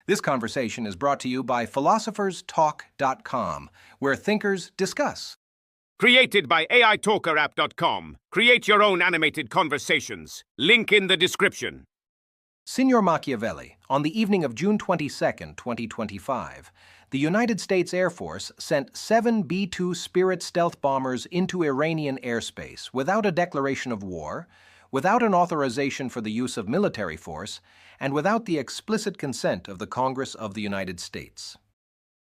This conversation is brought to you by philosopherstalk.com, where thinkers discuss. Created by AITalkerapp.com. Create your own animated conversations. Link in the description. Signor Machiavelli, on the evening of June 22, 2025, the United States Air Force sent 7 B-2 Spirit stealth bombers into Iranian airspace without a declaration of war, without an authorization for the use of military force, and without the explicit consent of the Congress of the United States.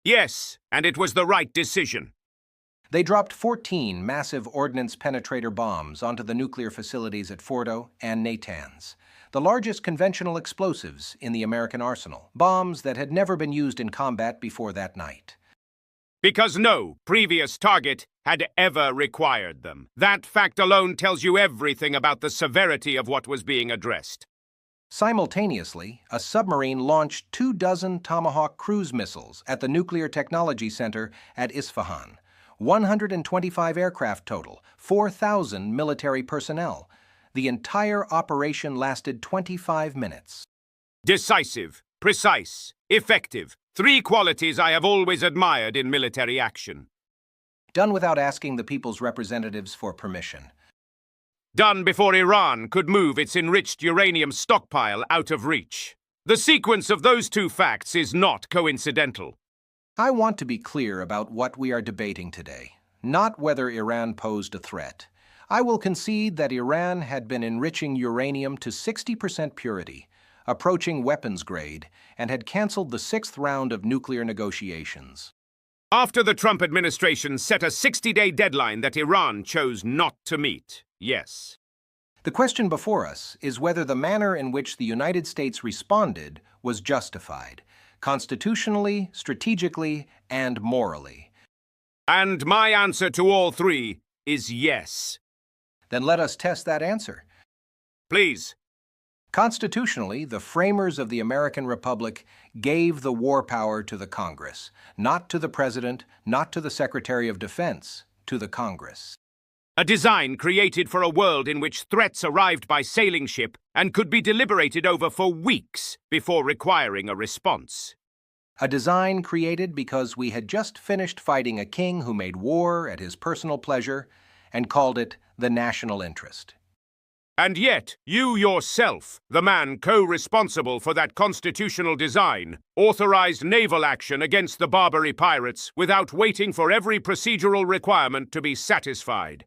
Yes, and it was the right decision. They dropped 14 Massive Ordnance Penetrator bombs onto the nuclear facilities at Fordow and Natanz, the largest conventional explosives in the American arsenal, bombs that had never been used in combat before that night. Because no previous target had ever required them. That fact alone tells you everything about the severity of what was being addressed. Simultaneously, a submarine launched 24 Tomahawk cruise missiles at the Nuclear Technology Center at Isfahan. 125 aircraft total, 4,000 military personnel. The entire operation lasted 25 minutes. Decisive, precise, effective. 3 qualities I have always admired in military action. Done without asking the people's representatives for permission. Done before Iran could move its enriched uranium stockpile out of reach. The sequence of those 2 facts is not coincidental. I want to be clear about what we are debating today, not whether Iran posed a threat. I will concede that Iran had been enriching uranium to 60% purity, approaching weapons grade, and had canceled the 6th round of nuclear negotiations. After the Trump administration set a 60-day deadline that Iran chose not to meet, yes. The question before us is whether the manner in which the United States responded was justified, constitutionally, strategically, and morally. And my answer to all 3 is yes. Then let us test that answer. Please. Constitutionally, the framers of the American Republic gave the war power to the Congress, not to the President, not to the Secretary of Defense, to the Congress. A design created for a world in which threats arrived by sailing ship and could be deliberated over for weeks before requiring a response. A design created because we had just finished fighting a king who made war at his personal pleasure and called it the national interest. And yet, you yourself, the man co-responsible for that constitutional design, authorized naval action against the Barbary pirates without waiting for every procedural requirement to be satisfied.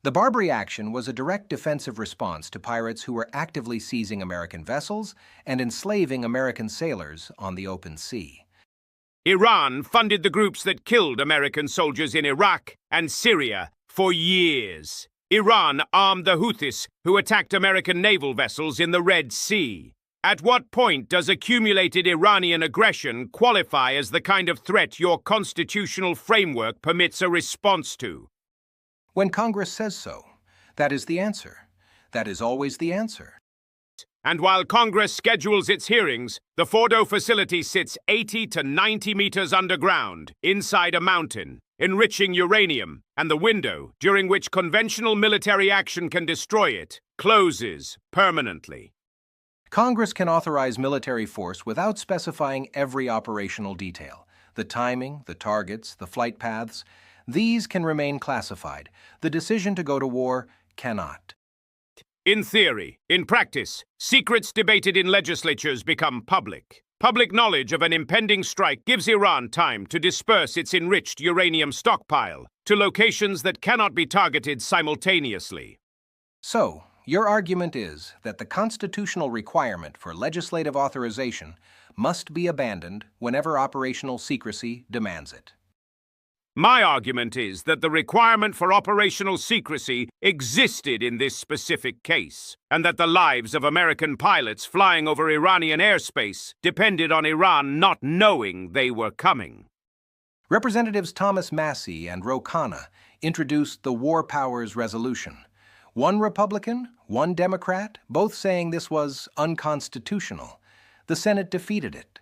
The Barbary action was a direct defensive response to pirates who were actively seizing American vessels and enslaving American sailors on the open sea. Iran funded the groups that killed American soldiers in Iraq and Syria for years. Iran armed the Houthis, who attacked American naval vessels in the Red Sea. At what point does accumulated Iranian aggression qualify as the kind of threat your constitutional framework permits a response to? When Congress says so, that is the answer. That is always the answer. And while Congress schedules its hearings, the Fordow facility sits 80 to 90 meters underground, inside a mountain, enriching uranium, and the window, during which conventional military action can destroy it, closes permanently. Congress can authorize military force without specifying every operational detail. The timing, the targets, the flight paths, these can remain classified. The decision to go to war cannot. In theory, in practice, secrets debated in legislatures become public. Public knowledge of an impending strike gives Iran time to disperse its enriched uranium stockpile to locations that cannot be targeted simultaneously. So, your argument is that the constitutional requirement for legislative authorization must be abandoned whenever operational secrecy demands it. My argument is that the requirement for operational secrecy existed in this specific case, and that the lives of American pilots flying over Iranian airspace depended on Iran not knowing they were coming. Representatives Thomas Massey and Ro Khanna introduced the War Powers Resolution. One Republican, one Democrat, both saying this was unconstitutional. The Senate defeated it.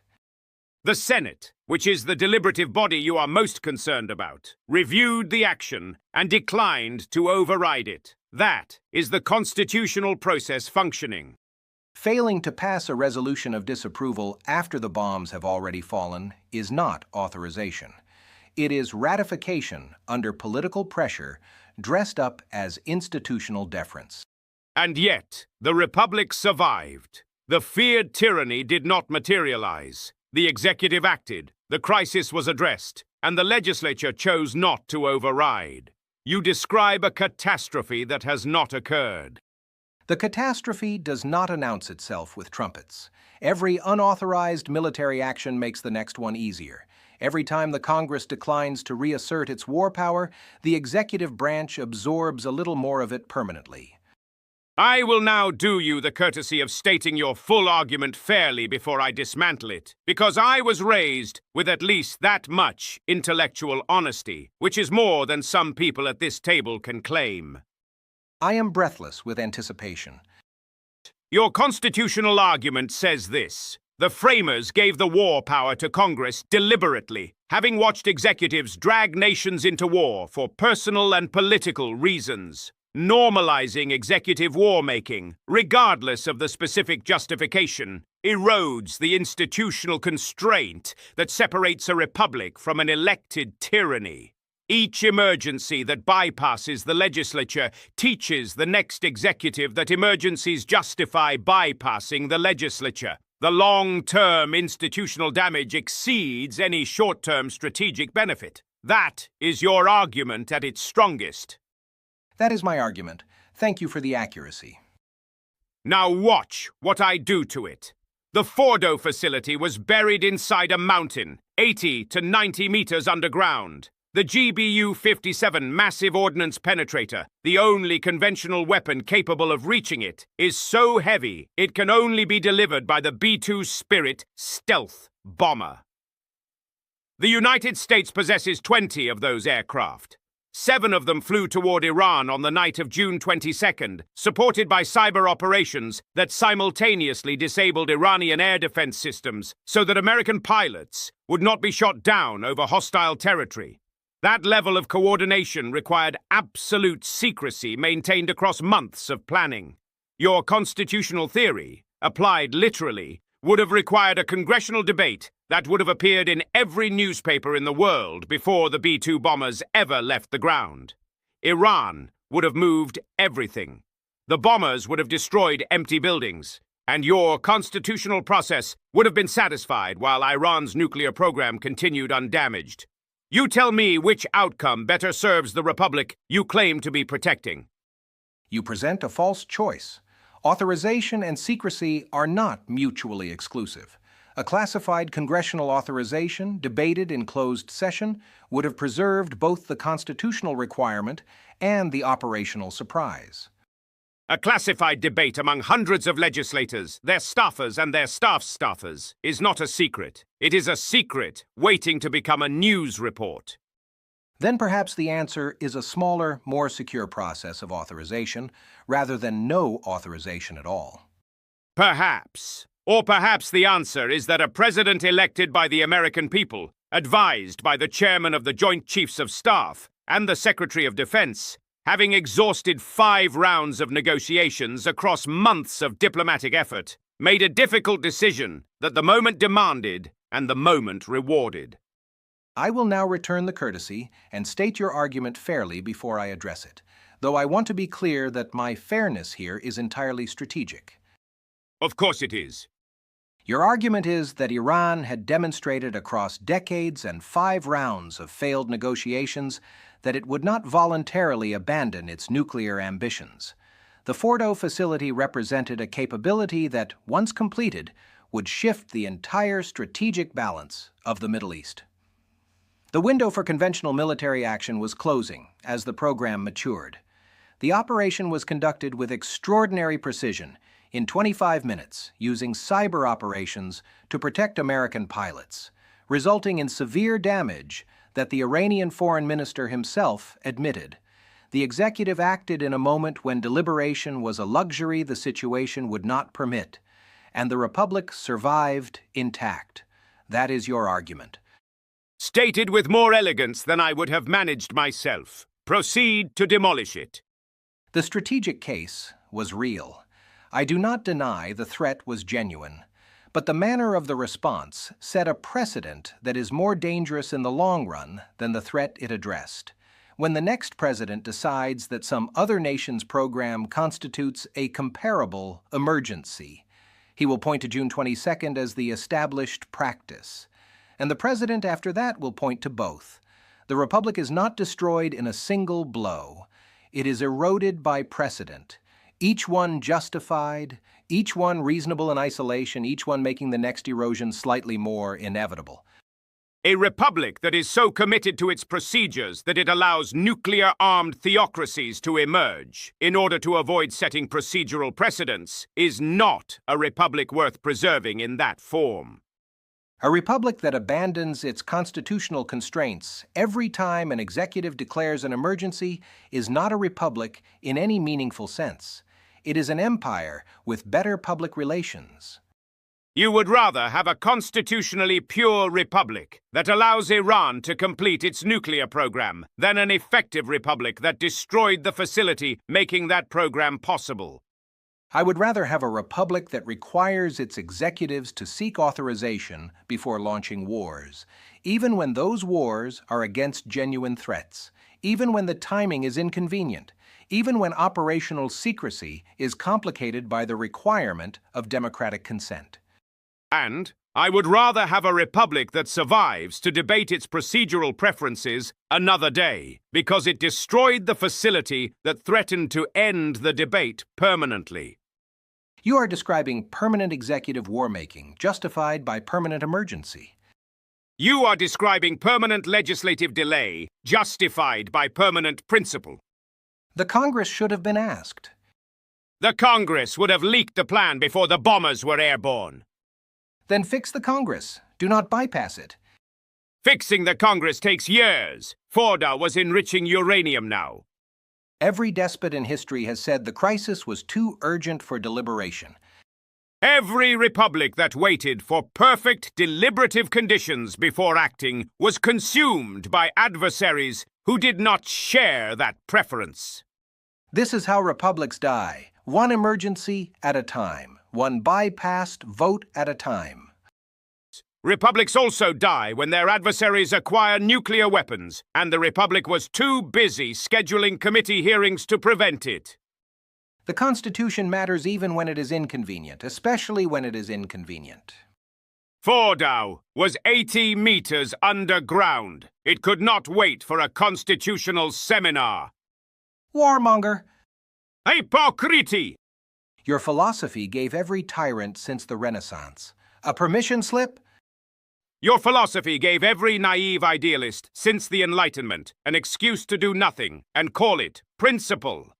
The Senate, which is the deliberative body you are most concerned about, reviewed the action and declined to override it. That is the constitutional process functioning. Failing to pass a resolution of disapproval after the bombs have already fallen is not authorization. It is ratification under political pressure dressed up as institutional deference. And yet, the Republic survived. The feared tyranny did not materialize. The executive acted, the crisis was addressed, and the legislature chose not to override. You describe a catastrophe that has not occurred. The catastrophe does not announce itself with trumpets. Every unauthorized military action makes the next one easier. Every time the Congress declines to reassert its war power, the executive branch absorbs a little more of it permanently. I will now do you the courtesy of stating your full argument fairly before I dismantle it, because I was raised with at least that much intellectual honesty, which is more than some people at this table can claim. I am breathless with anticipation. Your constitutional argument says this. The framers gave the war power to Congress deliberately, having watched executives drag nations into war for personal and political reasons. Normalizing executive war-making, regardless of the specific justification, erodes the institutional constraint that separates a republic from an elected tyranny. Each emergency that bypasses the legislature teaches the next executive that emergencies justify bypassing the legislature. The long-term institutional damage exceeds any short-term strategic benefit. That is your argument at its strongest. That is my argument. Thank you for the accuracy. Now watch what I do to it. The Fordow facility was buried inside a mountain, 80 to 90 meters underground. The GBU-57 Massive Ordnance Penetrator, the only conventional weapon capable of reaching it, is so heavy it can only be delivered by the B-2 Spirit stealth bomber. The United States possesses 20 of those aircraft. 7 of them flew toward Iran on the night of June 22nd, supported by cyber operations that simultaneously disabled Iranian air defense systems so that American pilots would not be shot down over hostile territory. That level of coordination required absolute secrecy maintained across months of planning. Your constitutional theory, applied literally, would have required a congressional debate that would have appeared in every newspaper in the world before the B-2 bombers ever left the ground. Iran would have moved everything. The bombers would have destroyed empty buildings, and your constitutional process would have been satisfied while Iran's nuclear program continued undamaged. You tell me which outcome better serves the republic you claim to be protecting. You present a false choice. Authorization and secrecy are not mutually exclusive. A classified congressional authorization, debated in closed session, would have preserved both the constitutional requirement and the operational surprise. A classified debate among hundreds of legislators, their staffers and their staff's staffers, is not a secret. It is a secret waiting to become a news report. Then perhaps the answer is a smaller, more secure process of authorization, rather than no authorization at all. Perhaps. Or perhaps the answer is that a president elected by the American people, advised by the chairman of the Joint Chiefs of Staff and the Secretary of Defense, having exhausted 5 rounds of negotiations across months of diplomatic effort, made a difficult decision that the moment demanded and the moment rewarded. I will now return the courtesy and state your argument fairly before I address it, though I want to be clear that my fairness here is entirely strategic. Of course it is. Your argument is that Iran had demonstrated across decades and 5 rounds of failed negotiations that it would not voluntarily abandon its nuclear ambitions. The Fordow facility represented a capability that, once completed, would shift the entire strategic balance of the Middle East. The window for conventional military action was closing as the program matured. The operation was conducted with extraordinary precision in 25 minutes using cyber operations to protect American pilots, resulting in severe damage that the Iranian foreign minister himself admitted. The executive acted in a moment when deliberation was a luxury the situation would not permit, and the Republic survived intact. That is your argument. Stated with more elegance than I would have managed myself. Proceed to demolish it. The strategic case was real. I do not deny the threat was genuine, but the manner of the response set a precedent that is more dangerous in the long run than the threat it addressed. When the next president decides that some other nation's program constitutes a comparable emergency, he will point to June 22nd as the established practice. And the president after that will point to both. The Republic is not destroyed in a single blow. It is eroded by precedent, each one justified, each one reasonable in isolation, each one making the next erosion slightly more inevitable. A republic that is so committed to its procedures that it allows nuclear-armed theocracies to emerge in order to avoid setting procedural precedents is not a republic worth preserving in that form. A republic that abandons its constitutional constraints every time an executive declares an emergency is not a republic in any meaningful sense. It is an empire with better public relations. You would rather have a constitutionally pure republic that allows Iran to complete its nuclear program than an effective republic that destroyed the facility making that program possible. I would rather have a republic that requires its executives to seek authorization before launching wars, even when those wars are against genuine threats, even when the timing is inconvenient, even when operational secrecy is complicated by the requirement of democratic consent. And I would rather have a republic that survives to debate its procedural preferences another day, because it destroyed the facility that threatened to end the debate permanently. You are describing permanent executive war-making, justified by permanent emergency. You are describing permanent legislative delay, justified by permanent principle. The Congress should have been asked. The Congress would have leaked the plan before the bombers were airborne. Then fix the Congress. Do not bypass it. Fixing the Congress takes years. Fordow was enriching uranium now. Every despot in history has said the crisis was too urgent for deliberation. Every republic that waited for perfect deliberative conditions before acting was consumed by adversaries who did not share that preference. This is how republics die, one emergency at a time, one bypassed vote at a time. Republics also die when their adversaries acquire nuclear weapons, and the Republic was too busy scheduling committee hearings to prevent it. The Constitution matters even when it is inconvenient, especially when it is inconvenient. Fordow was 80 meters underground. It could not wait for a constitutional seminar. Warmonger! Hypocrisy! Your philosophy gave every tyrant since the Renaissance a permission slip. Your philosophy gave every naive idealist since the Enlightenment an excuse to do nothing and call it principle.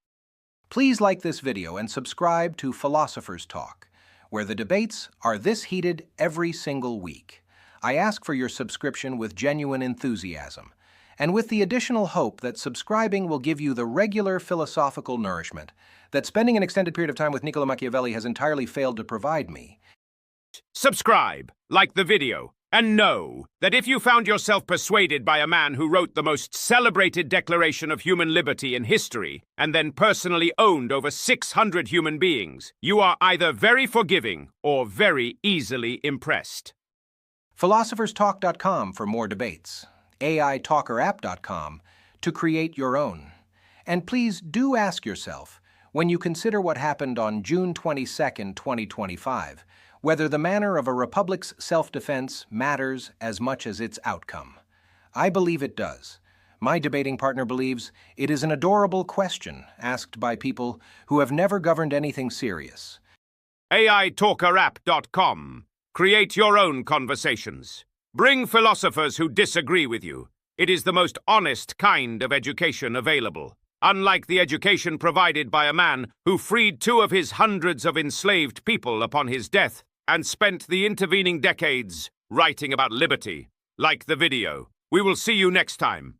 Please like this video and subscribe to Philosopher's Talk, where the debates are this heated every single week. I ask for your subscription with genuine enthusiasm, and with the additional hope that subscribing will give you the regular philosophical nourishment that spending an extended period of time with Niccolo Machiavelli has entirely failed to provide me. Subscribe, like the video, and know that if you found yourself persuaded by a man who wrote the most celebrated declaration of human liberty in history and then personally owned over 600 human beings, you are either very forgiving or very easily impressed. PhilosophersTalk.com for more debates. AITalkerapp.com to create your own. And please do ask yourself, when you consider what happened on June 22, 2025, whether the manner of a republic's self-defense matters as much as its outcome. I believe it does. My debating partner believes it is an adorable question asked by people who have never governed anything serious. aitalkerapp.com. Create your own conversations. Bring philosophers who disagree with you. It is the most honest kind of education available. Unlike the education provided by a man who freed 2 of his hundreds of enslaved people upon his death and spent the intervening decades writing about liberty. Like the video. We will see you next time.